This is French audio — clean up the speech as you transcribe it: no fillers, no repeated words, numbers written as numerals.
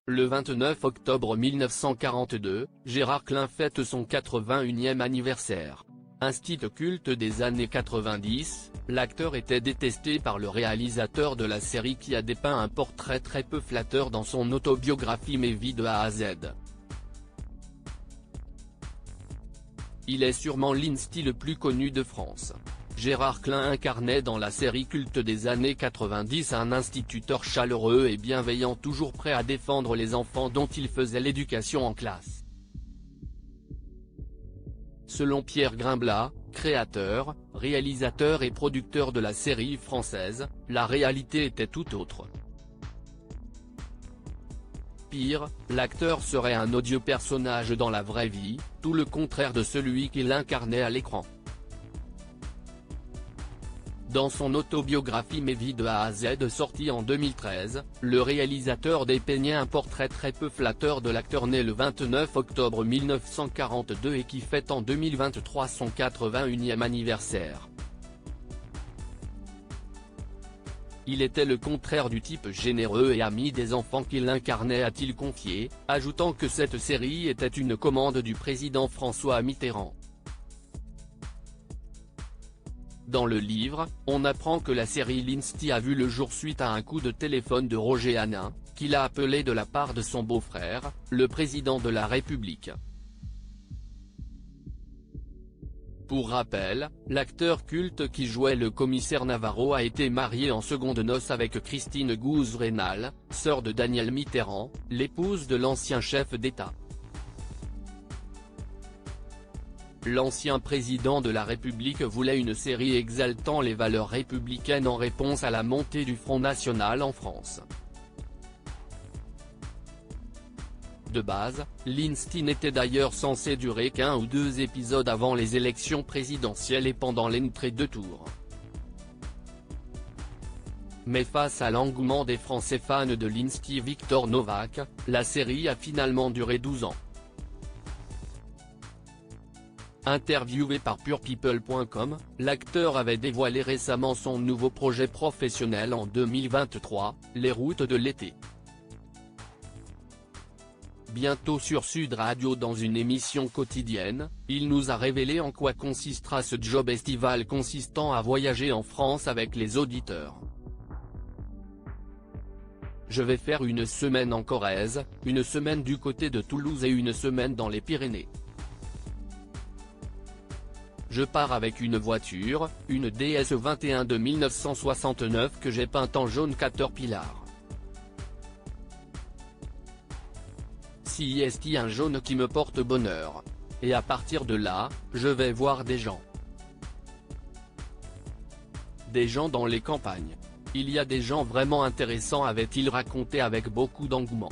Le 29 octobre 1942, Gérard Klein fête son 81e anniversaire. Instit culte des années 90, l'acteur était détesté par le réalisateur de la série qui a dépeint un portrait très peu flatteur dans son autobiographie Mes vies de A à Z. Il est sûrement l'instit le plus connu de France. Gérard Klein incarnait dans la série culte des années 90 un instituteur chaleureux et bienveillant toujours prêt à défendre les enfants dont il faisait l'éducation en classe. Selon Pierre Grimblat, créateur, réalisateur et producteur de la série française, la réalité était tout autre. Pire, l'acteur serait un odieux personnage dans la vraie vie, tout le contraire de celui qu'il incarnait à l'écran. Dans son autobiographie Mes vies de A à Z sortie en 2013, le réalisateur dépeignait un portrait très peu flatteur de l'acteur né le 29 octobre 1942 et qui fête en 2023 son 81e anniversaire. Il était le contraire du type généreux et ami des enfants qu'il incarnait, a-t-il confié, ajoutant que cette série était une commande du président François Mitterrand. Dans le livre, on apprend que la série L'Instit a vu le jour suite à un coup de téléphone de Roger Hanin, qu'il a appelé de la part de son beau-frère, le président de la République. Pour rappel, l'acteur culte qui jouait le commissaire Navarro a été marié en secondes noces avec Christine Gouze-Raynal, sœur de Danielle Mitterrand, l'épouse de l'ancien chef d'État. L'ancien président de la République voulait une série exaltant les valeurs républicaines en réponse à la montée du Front National en France. De base, L'Instit n'était d'ailleurs censé durer qu'1 ou 2 épisodes avant les élections présidentielles et pendant l'entre-deux tours. Mais face à l'engouement des Français fans de L'Instit Victor Novak, la série a finalement duré 12 ans. Interviewé par PurePeople.com, l'acteur avait dévoilé récemment son nouveau projet professionnel en 2023, Les routes de l'été. Bientôt sur Sud Radio dans une émission quotidienne, il nous a révélé en quoi consistera ce job estival consistant à voyager en France avec les auditeurs. Je vais faire une semaine en Corrèze, une semaine du côté de Toulouse et une semaine dans les Pyrénées. Je pars avec une voiture, une DS21 de 1969 que j'ai peinte en jaune Caterpillar. Si est un jaune qui me porte bonheur. Et à partir de là, je vais voir des gens. Des gens dans les campagnes. Il y a des gens vraiment intéressants, avait-il raconté avec beaucoup d'engouement.